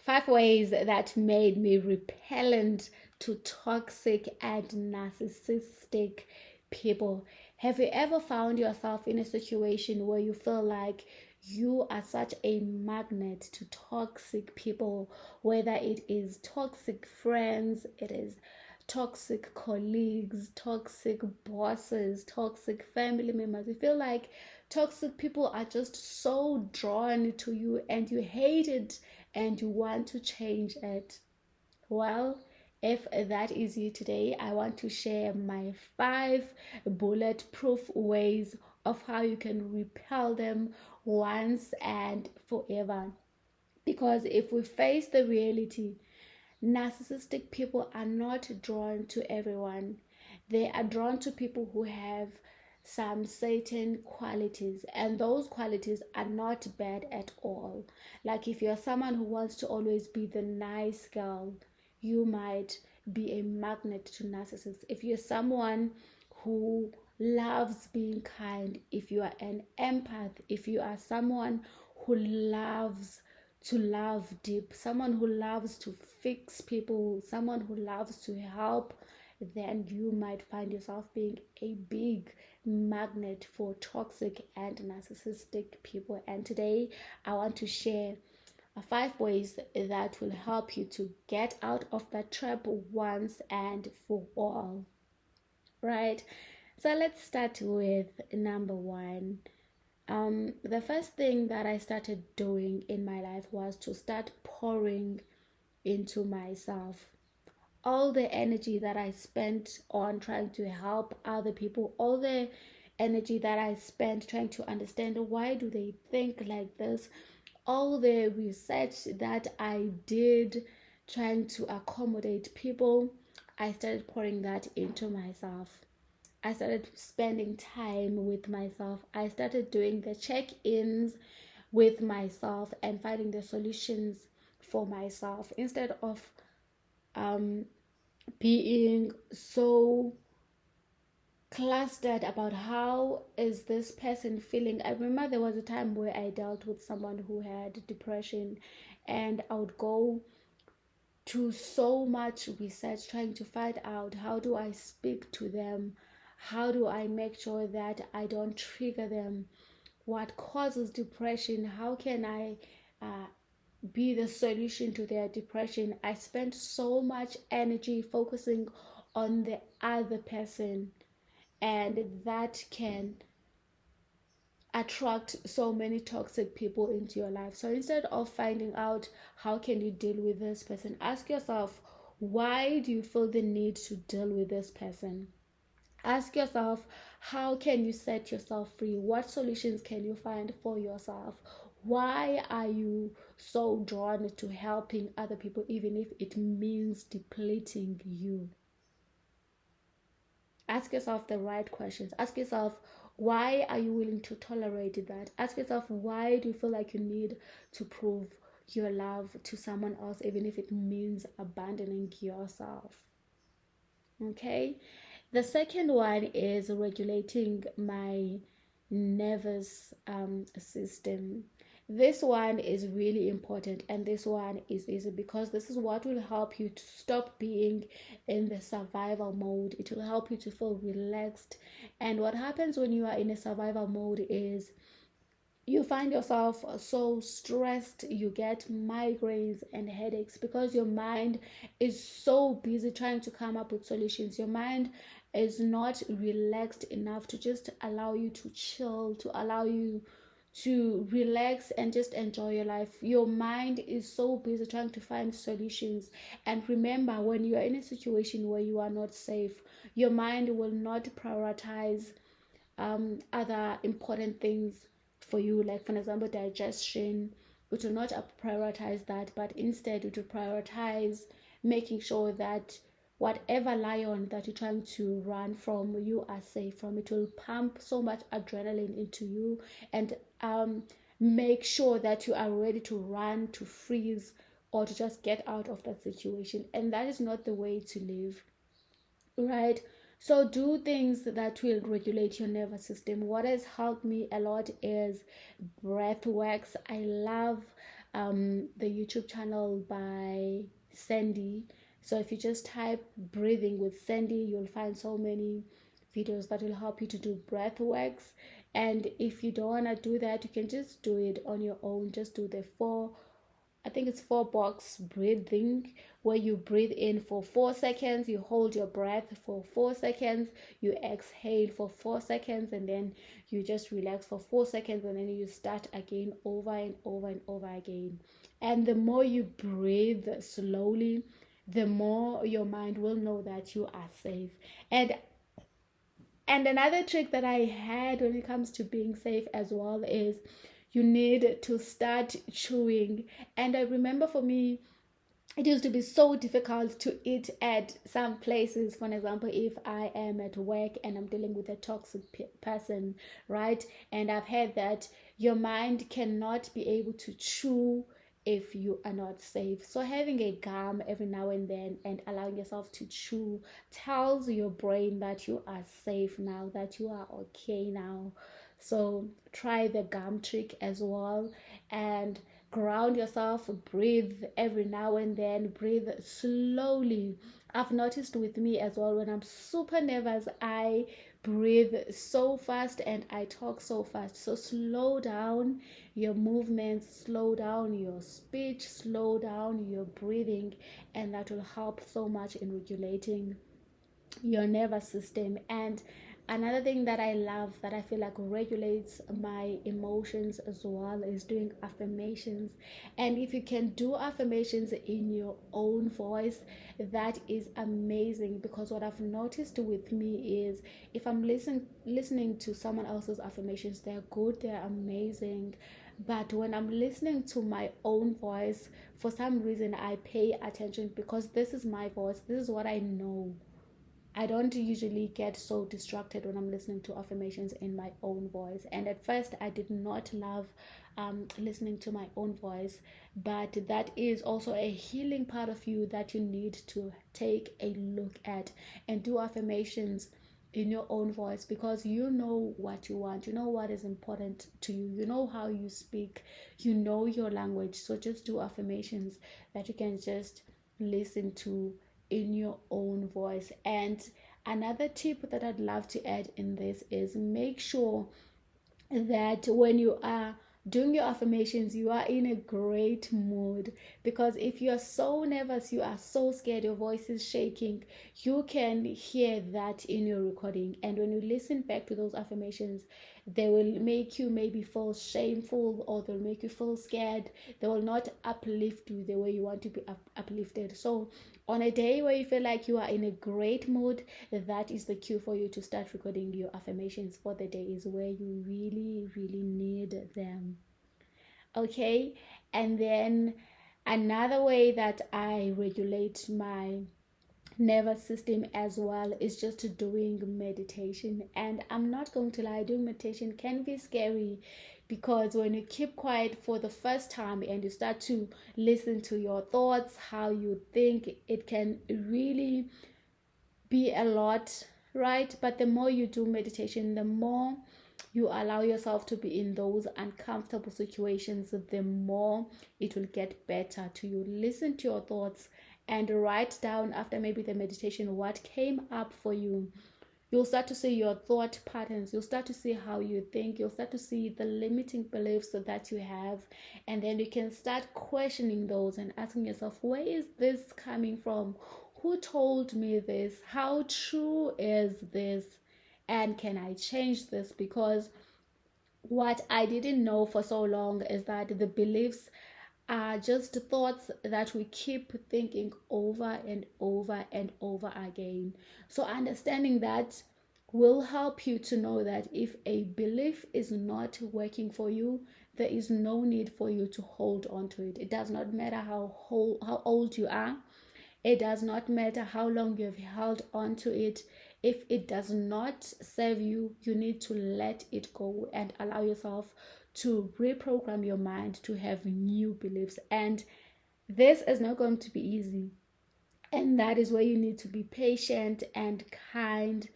5 ways that made me repellent to toxic and narcissistic people. Have you ever found yourself in a situation where you feel like you are such a magnet to toxic people, whether it is toxic friends, it is toxic colleagues, toxic bosses, toxic family members? You feel like toxic people are just so drawn to you and you hate it and you want to change it. Well, if that is you today, I want to share my 5 bulletproof ways of how you can repel them once and forever. Because if we face the reality, narcissistic people are not drawn to everyone. They are drawn to people who have some certain qualities, and those qualities are not bad at all. Like if you're someone who wants to always be the nice girl, you might be a magnet to narcissists. If you're someone who loves being kind, if you are an empath, if you are someone who loves to love deep, someone who loves to fix people, someone who loves to help, then you might find yourself being a big magnet for toxic and narcissistic people. And today I want to share 5 ways that will help you to get out of that trap once and for all. Right? So let's start with number 1. The first thing that I started doing in my life was to start pouring into myself. All the energy that I spent on trying to help other people, all the energy that I spent trying to understand why do they think like this, all the research that I did trying to accommodate people, I started pouring that into myself. I started spending time with myself. I started doing the check-ins with myself and finding the solutions for myself instead of being so clustered about how is this person feeling. I remember there was a time where I dealt with someone who had depression, and I would go to so much research trying to find out how do I speak to them, how do I make sure that I don't trigger them, what causes depression, how can I be the solution to their depression. I spent so much energy focusing on the other person, and that can attract so many toxic people into your life. So instead of finding out how can you deal with this person, ask yourself, why do you feel the need to deal with this person? Ask yourself, how can you set yourself free? What solutions can you find for yourself? Why are you so drawn to helping other people, even if it means depleting you? Ask yourself the right questions. Ask yourself, why are you willing to tolerate that? Ask yourself, why do you feel like you need to prove your love to someone else, even if it means abandoning yourself? Okay. The second one is regulating my nervous system. This one is really important, and this one is easy because this is what will help you to stop being in the survival mode. It will help you to feel relaxed. And what happens when you are in a survival mode is you find yourself so stressed, you get migraines and headaches because your mind is so busy trying to come up with solutions. Your mind is not relaxed enough to just allow you to chill, to allow you to relax and just enjoy your life. Your mind is so busy trying to find solutions. And remember, when you are in a situation where you are not safe, your mind will not prioritize other important things for you, like for example digestion. It will not prioritize that, but instead it will prioritize making sure that whatever lion that you're trying to run from, you are safe from. It will pump so much adrenaline into you and make sure that you are ready to run, to freeze, or to just get out of that situation. And that is not the way to live, right? So do things that will regulate your nervous system. What has helped me a lot is breath works. I love the YouTube channel by Sandy. So if you just type breathing with Sandy, you'll find so many videos that will help you to do breath works. And if you don't want to do that, you can just do it on your own. Just do the four, I think it's 4 box breathing, where you breathe in for 4 seconds, you hold your breath for 4 seconds, you exhale for 4 seconds, and then you just relax for 4 seconds, and then you start again over and over and over again. And the more you breathe slowly, the more your mind will know that you are safe. And another trick that I had when it comes to being safe as well is you need to start chewing. And I remember for me, it used to be so difficult to eat at some places. For example, if I am at work and I'm dealing with a toxic person, right? And I've heard that your mind cannot be able to chew if you are not safe. So having a gum every now and then and allowing yourself to chew tells your brain that you are safe now, that you are okay now. So try the gum trick as well, and ground yourself, breathe every now and then, breathe slowly. I've noticed with me as well, when I'm super nervous, I breathe so fast and I talk so fast. So slow down your movements, slow down your speech, slow down your breathing, and that will help so much in regulating your nervous system. And another thing that I love, that I feel like regulates my emotions as well, is doing affirmations. And if you can do affirmations in your own voice, that is amazing, because what I've noticed with me is, if I'm listening to someone else's affirmations, they're good, they're amazing, but when I'm listening to my own voice, for some reason I pay attention, because this is my voice, this is what I know. I don't usually get so distracted when I'm listening to affirmations in my own voice. And at first, I did not love listening to my own voice, but that is also a healing part of you that you need to take a look at and do affirmations in your own voice, because you know what you want, you know what is important to you, you know how you speak, you know your language. So just do affirmations that you can just listen to in your own voice. And another tip that I'd love to add in this is, make sure that when you are doing your affirmations, you are in a great mood. Because if you are so nervous, you are so scared, your voice is shaking, you can hear that in your recording. And when you listen back to those affirmations, they will make you maybe feel shameful, or they'll make you feel scared. They will not uplift you the way you want to be uplifted. So on a day where you feel like you are in a great mood, that is the cue for you to start recording your affirmations for the days where you really, really need them. Okay, and then another way that I regulate my nervous system as well is just doing meditation. And I'm not going to lie, doing meditation can be scary, because when you keep quiet for the first time and you start to listen to your thoughts, how you think, it can really be a lot, right? But the more you do meditation, the more you allow yourself to be in those uncomfortable situations, the more it will get better to you. Listen to your thoughts and write down, after maybe the meditation, what came up for you. You'll start to see your thought patterns, you'll start to see how you think, you'll start to see the limiting beliefs that you have, and then you can start questioning those and asking yourself, where is this coming from? Who told me this? How true is this? And can I change this? Because what I didn't know for so long is that the beliefs are just thoughts that we keep thinking over and over and over again. So understanding that will help you to know that if a belief is not working for you, there is no need for you to hold on to it. It does not matter how old you are. It does not matter how long you've held on to it. If it does not serve you, you need to let it go and allow yourself to reprogram your mind to have new beliefs. And this is not going to be easy. And that is where you need to be patient and kind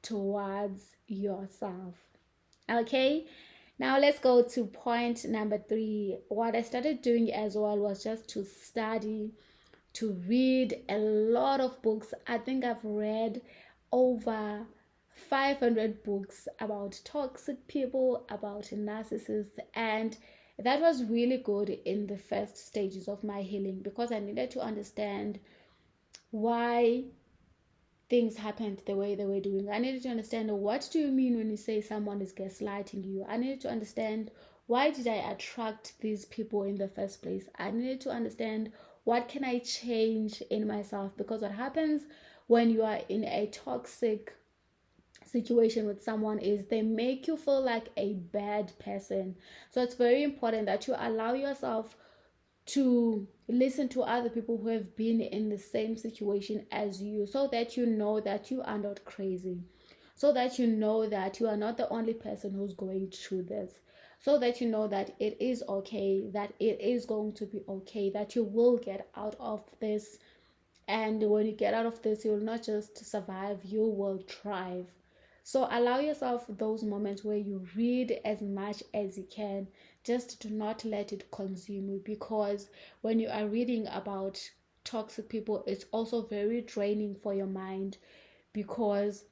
towards yourself. Okay? Now let's go to point number 3. What I started doing as well was just to study, to read a lot of books. I think I've read over 500 books about toxic people, about narcissists, and that was really good in the first stages of my healing, because I needed to understand why things happened the way they were doing. I needed to understand, what do you mean when you say someone is gaslighting you? I needed to understand, why did I attract these people in the first place? I needed to understand, what can I change in myself? Because what happens when you are in a toxic situation with someone is they make you feel like a bad person. So it's very important that you allow yourself to listen to other people who have been in the same situation as you, so that you know that you are not crazy, so that you know that you are not the only person who's going through this, so that you know that it is okay, that it is going to be okay, that you will get out of this. And when you get out of this, you will not just survive, you will thrive. So allow yourself those moments where you read as much as you can. Just do not let it consume you, because when you are reading about toxic people, it's also very draining for your mind, because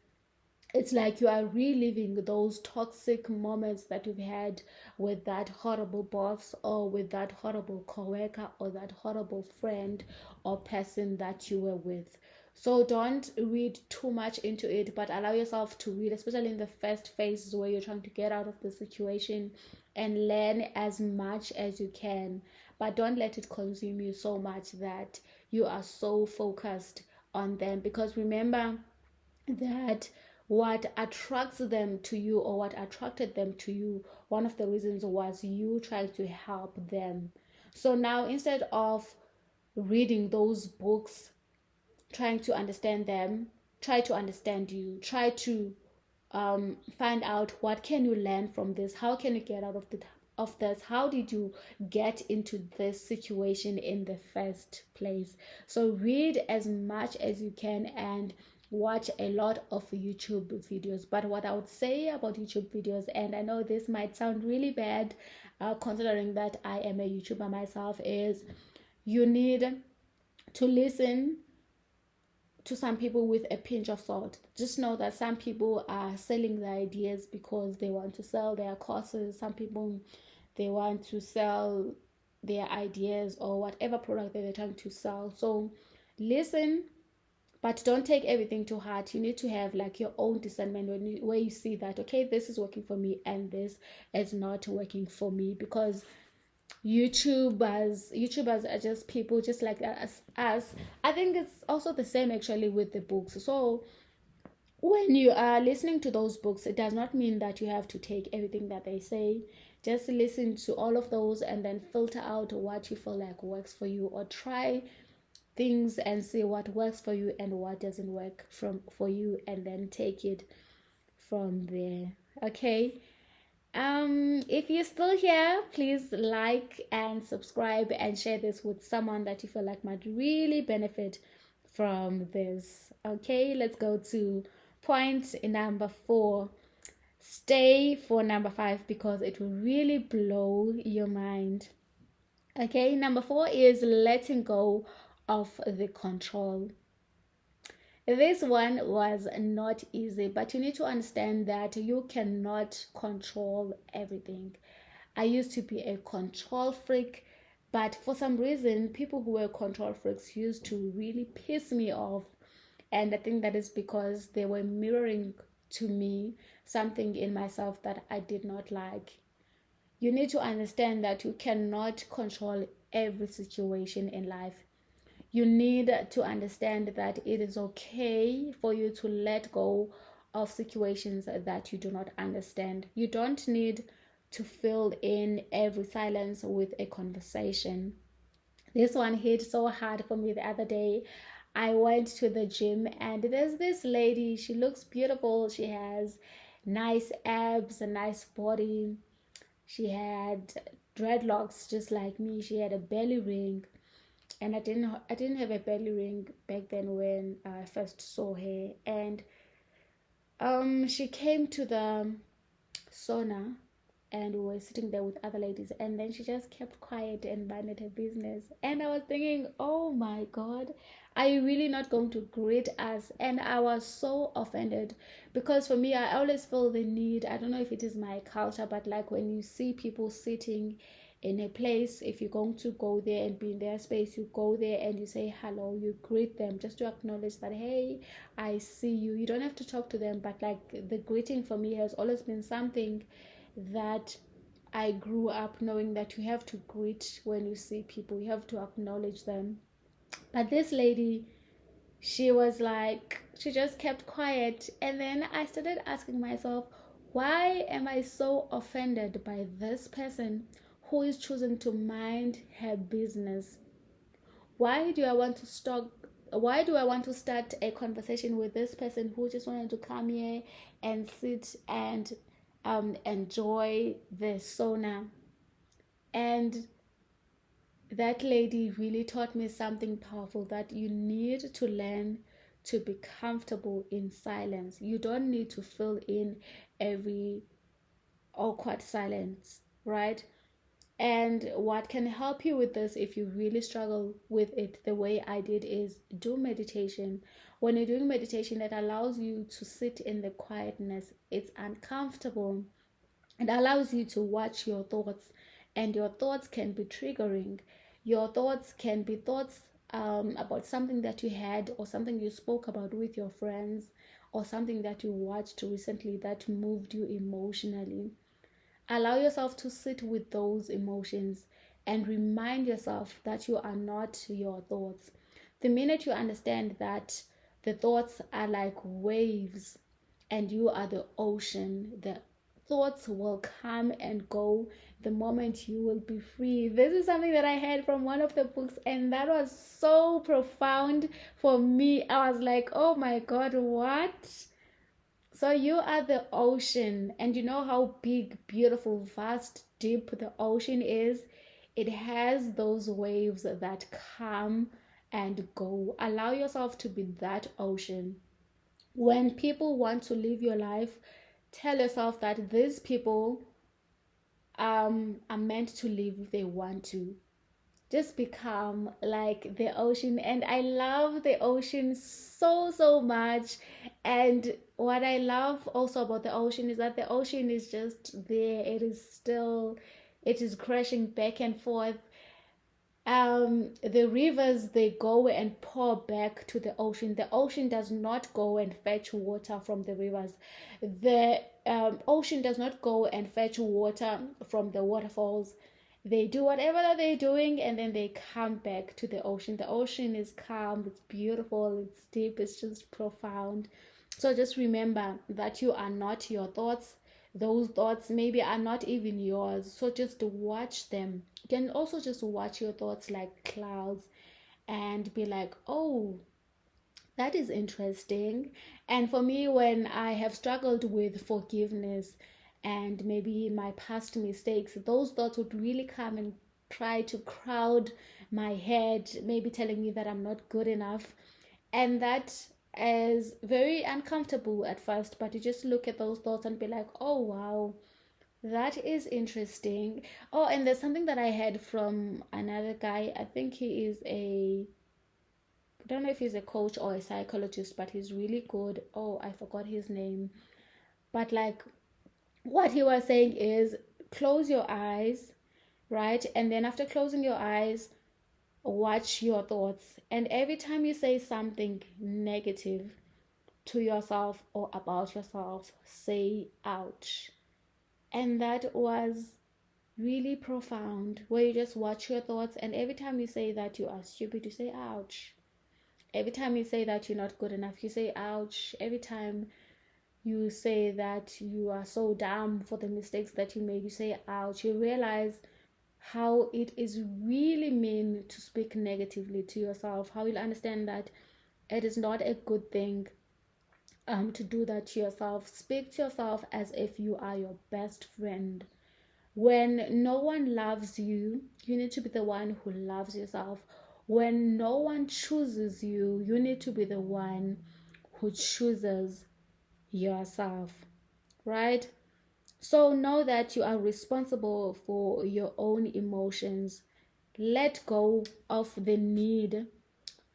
it's like you are reliving those toxic moments that you've had with that horrible boss, or with that horrible coworker, or that horrible friend or person that you were with. So don't read too much into it, but allow yourself to read, especially in the first phases where you're trying to get out of the situation, and learn as much as you can. But don't let it consume you so much that you are so focused on them, because remember that what attracts them to you, or what attracted them to you, one of the reasons was you trying to help them. So now, instead of reading those books trying to understand them, try to understand you, try to find out, what can you learn from this, how can you get out of this, how did you get into this situation in the first place. So read as much as you can, and watch a lot of YouTube videos. But what I would say about YouTube videos, and I know this might sound really bad, considering that I am a YouTuber myself, is you need to listen to some people with a pinch of salt. Just know that some people are selling their ideas because they want to sell their courses. Some people, they want to sell their ideas or whatever product that they're trying to sell. So listen, but don't take everything to heart. You need to have like your own discernment where you see that, okay, this is working for me and this is not working for me. Because YouTubers are just people just like us. I think it's also the same actually with the books. So when you are listening to those books, it does not mean that you have to take everything that they say. Just listen to all of those and then filter out what you feel like works for you, or try things and see what works for you and what doesn't work for you, and then take it from there. Okay. If you're still here, please like and subscribe and share this with someone that you feel like might really benefit from this. Okay, let's go to point number 4. Stay for number 5, because it will really blow your mind. Okay, number 4 is letting go of the control. This one was not easy, but you need to understand that you cannot control everything. I used to be a control freak, but for some reason, people who were control freaks used to really piss me off. And I think that is because they were mirroring to me something in myself that I did not like. You need to understand that you cannot control every situation in life. You need to understand that it is okay for you to let go of situations that you do not understand. You don't need to fill in every silence with a conversation. This one hit so hard for me the other day. I went to the gym and there's this lady. She looks beautiful. She has nice abs, a nice body. She had dreadlocks just like me. She had a belly ring, and I didn't have a belly ring back then when I first saw her. And she came to the sauna, and we were sitting there with other ladies, and then she just kept quiet and minded her business. And I was thinking, oh my God, are you really not going to greet us? And I was so offended, because for me, I always feel the need, I don't know if it is my culture, but like when you see people sitting in a place, if you're going to go there and be in their space, you go there and you say hello, you greet them just to acknowledge that, hey, I see you. You don't have to talk to them, but like the greeting for me has always been something that I grew up knowing, that you have to greet when you see people, you have to acknowledge them. But this lady, she was like, she just kept quiet. And then I started asking myself, why am I so offended by this person who is choosing to mind her business? Why do I want to start? Why do I want to start a conversation with this person who just wanted to come here and sit and enjoy the sauna? And that lady really taught me something powerful, that you need to learn to be comfortable in silence. You don't need to fill in every awkward silence, right? And what can help you with this, if you really struggle with it the way I did, is do meditation. When you're doing meditation, that allows you to sit in the quietness. It's uncomfortable. It allows you to watch your thoughts, and your thoughts can be triggering. Your thoughts can be thoughts about something that you had, or something you spoke about with your friends, or something that you watched recently that moved you emotionally. Allow yourself to sit with those emotions and remind yourself that you are not your thoughts. The minute you understand that the thoughts are like waves and you are the ocean, the thoughts will come and go the moment you will be free. This is something that I heard from one of the books, and that was so profound for me. I was like, oh my God, what? So you are the ocean, and you know how big, beautiful, vast, deep the ocean is? It has those waves that come and go. Allow yourself to be that ocean. When people want to live your life, tell yourself that these people are meant to live if they want to. Just become like the ocean. And I love the ocean so much. And what I love also about the ocean is that the ocean is just there. It is still, it is crashing back and forth. The rivers, they go and pour back to the ocean. The ocean does not go and fetch water from the rivers. The ocean does not go and fetch water from the waterfalls. They do whatever that they're doing, and then they come back to the ocean. The ocean is calm, it's beautiful, it's deep, it's just profound. So just remember that you are not your thoughts. Those thoughts maybe are not even yours. So just watch them. You can also just watch your thoughts like clouds and be like, oh, that is interesting. And for me, when I have struggled with forgiveness and maybe my past mistakes, those thoughts would really come and try to crowd my head, maybe telling me that I'm not good enough. And that is very uncomfortable at first, but you just look at those thoughts and be like, oh, wow, that is interesting. Oh, and there's something that I heard from another guy. I think he is a, I don't know if he's a coach or a psychologist, but he's really good. Oh, I forgot his name. But like what he was saying is, close your eyes, right? And then after closing your eyes, watch your thoughts. And every time you say something negative to yourself or about yourself, say ouch. And that was really profound, where you just watch your thoughts, and every time you say that you are stupid, you say ouch. Every time you say that you're not good enough, you say ouch. Every time you say that you are so dumb for the mistakes that you made, you say ouch. You realize how it is really mean to speak negatively to yourself, how you'll understand that it is not a good thing to do that to yourself. Speak to yourself as if you are your best friend. When no one loves you, you need to be the one who loves yourself. When no one chooses you, you need to be the one who chooses yourself, right? So know that you are responsible for your own emotions. Let go of the need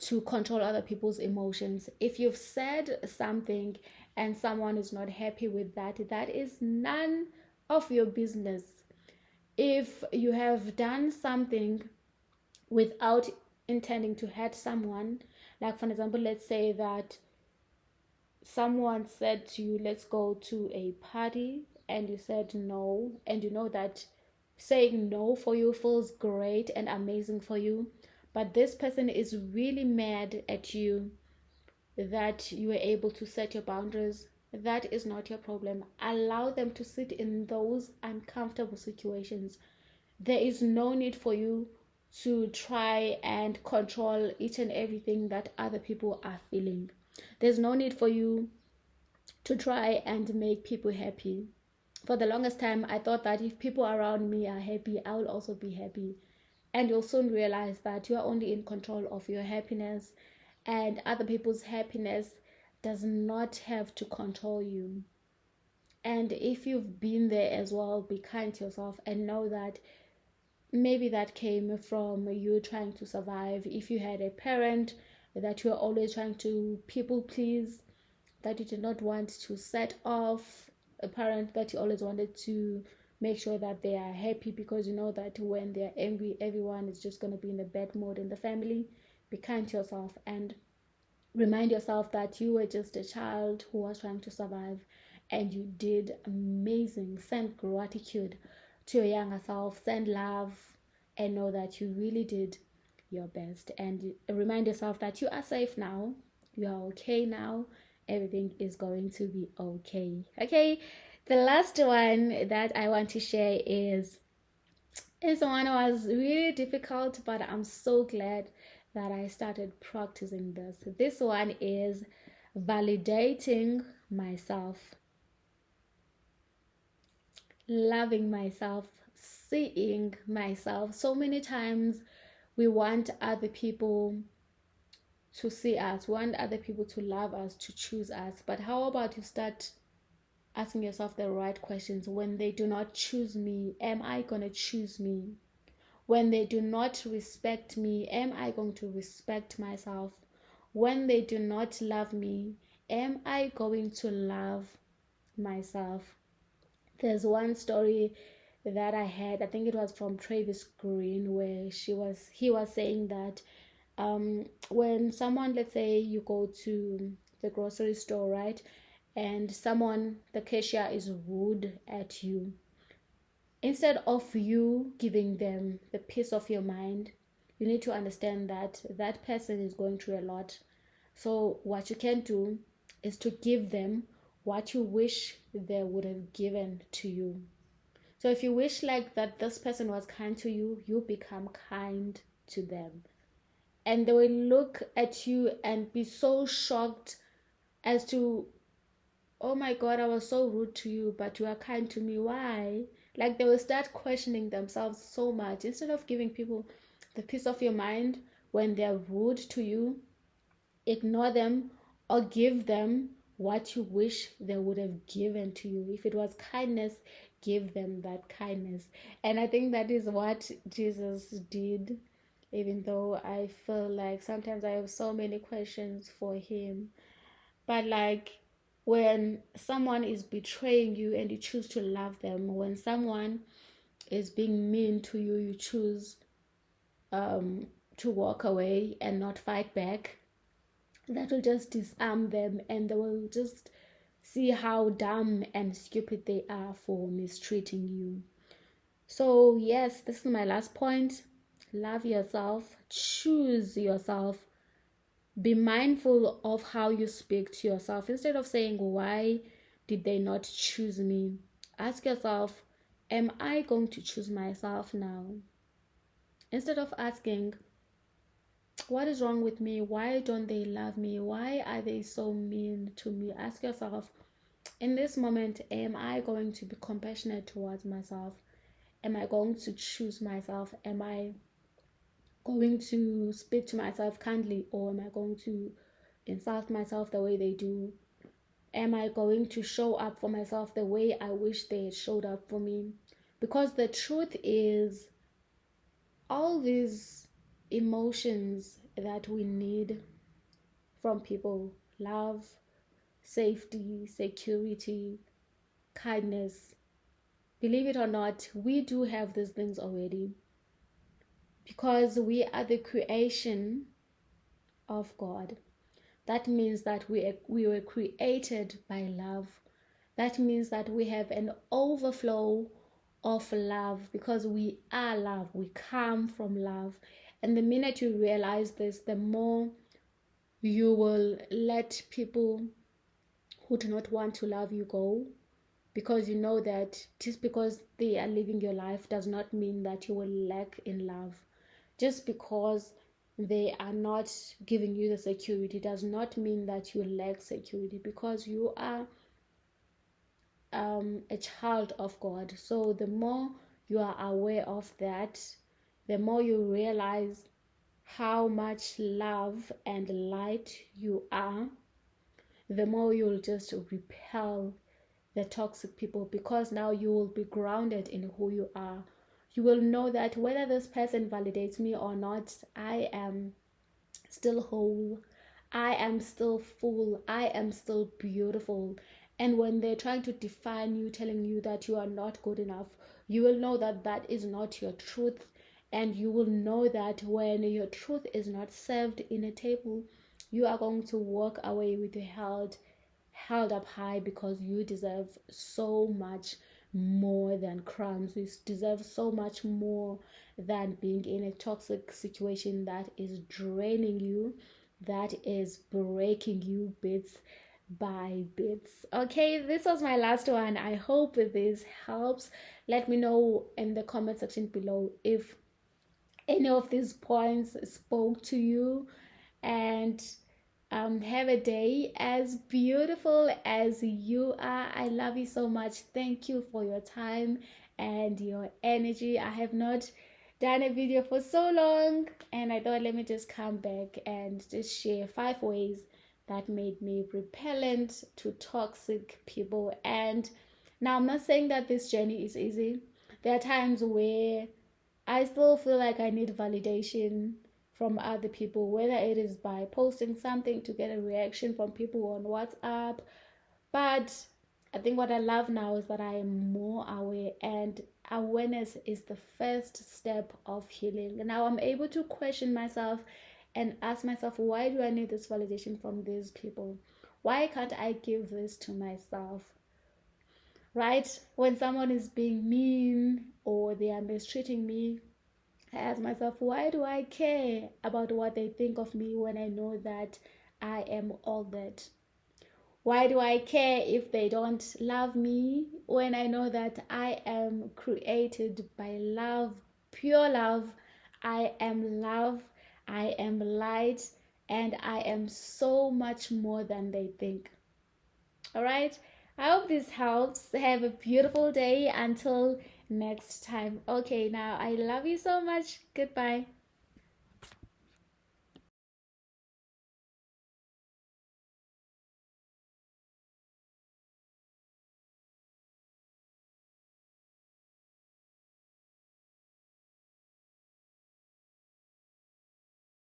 to control other people's emotions. If you've said something and someone is not happy with that, that is none of your business. If you have done something without intending to hurt someone, like for example, let's say that someone said to you, let's go to a party, and you said no, and you know that saying no for you feels great and amazing for you, but this person is really mad at you that you were able to set your boundaries. That is not your problem. Allow them to sit in those uncomfortable situations. There is no need for you to try and control each and everything that other people are feeling. There's no need for you to try and make people happy. For the longest time, I thought that if people around me are happy, I will also be happy. And you'll soon realize that you are only in control of your happiness, and other people's happiness does not have to control you. And if you've been there as well, be kind to yourself and know that maybe that came from you trying to survive. If you had a parent that you are always trying to people please, that you did not want to set off, a parent that you always wanted to make sure that they are happy, because you know that when they're angry, everyone is just going to be in a bad mood in the family. Be kind to yourself and remind yourself that you were just a child who was trying to survive, and you did amazing. Send gratitude to your younger self, send love, and know that you really did your best. And remind yourself that you are safe now, you are okay now, everything is going to be okay. Okay, the last one that I want to share is one was really difficult, but I'm so glad that I started practicing this. This one is validating myself, loving myself, seeing myself. So many times we want other people to see us, want other people to love us, to choose us. But how about you start asking yourself the right questions? When they do not choose me, am I going to choose me? When they do not respect me, am I going to respect myself? When they do not love me, am I going to love myself? There's one story that I had, I think it was from Travis Green, where he was saying that when someone, let's say you go to the grocery store, right, and someone, the cashier, is rude at you, instead of you giving them the peace of your mind, you need to understand that that person is going through a lot. So what you can do is to give them what you wish they would have given to you. So if you wish like that this person was kind to you, you become kind to them, and they will look at you and be so shocked as to, oh my god, I was so rude to you, but you are kind to me, why? Like they will start questioning themselves so much. Instead of giving people the peace of your mind when they're rude to you, ignore them or give them what you wish they would have given to you. If it was kindness, give them that kindness. And I think that is what Jesus did, even though I feel like sometimes I have so many questions for him. But like when someone is betraying you and you choose to love them, when someone is being mean to you, you choose to walk away and not fight back. That will just disarm them, and they will just see how dumb and stupid they are for mistreating you. So yes, this is my last point. Love yourself, choose yourself, be mindful of how you speak to yourself. Instead of saying, why did they not choose me? Ask yourself, am I going to choose myself now? Instead of asking, what is wrong with me? Why don't they love me? Why are they so mean to me? Ask yourself, in this moment, am I going to be compassionate towards myself? Am I going to choose myself? Am I going to speak to myself kindly, or am I going to insult myself the way they do? am I going to show up for myself the way I wish they had showed up for me? Because the truth is, all these emotions that we need from people, love, safety, security, kindness, believe it or not, we do have these things already, because we are the creation of God. That means that we were created by love. That means that we have an overflow of love, because we are love. We come from love. And the minute you realize this, the more you will let people who do not want to love you go, because you know that just because they are living your life does not mean that you will lack in love. Just because they are not giving you the security does not mean that you lack security, because you are a child of God. So the more you are aware of that, the more you realize how much love and light you are, the more you'll just repel the toxic people, because now you will be grounded in who you are. You will know that whether this person validates me or not, I am still whole. I am still full. I am still beautiful. And when they're trying to define you, telling you that you are not good enough, you will know that that is not your truth. And you will know that when your truth is not served in a table, you are going to walk away with your held up high, because you deserve so much more than crumbs. You deserve so much more than being in a toxic situation that is draining you, that is breaking you bits by bits. Okay, this was my last one. I hope this helps. Let me know in the comment section below if any of these points spoke to you. And have a day as beautiful as you are. I love you so much. Thank you for your time and your energy. I have not done a video for so long, and I thought let me just come back and just share 5 ways that made me repellent to toxic people. And now I'm not saying that this journey is easy. There are times where I still feel like I need validation from other people, whether it is by posting something to get a reaction from people on WhatsApp. But I think what I love now is that I am more aware, and awareness is the first step of healing. Now I'm able to question myself and ask myself, why do I need this validation from these people? Why can't I give this to myself? Right? When someone is being mean or they are mistreating me, I ask myself, why do I care about what they think of me when I know that I am all that? Why do I care if they don't love me when I know that I am created by love, pure love? I am love, I am light, and I am so much more than they think. All right. I hope this helps. Have a beautiful day until next time. Okay, now I love you so much. Goodbye.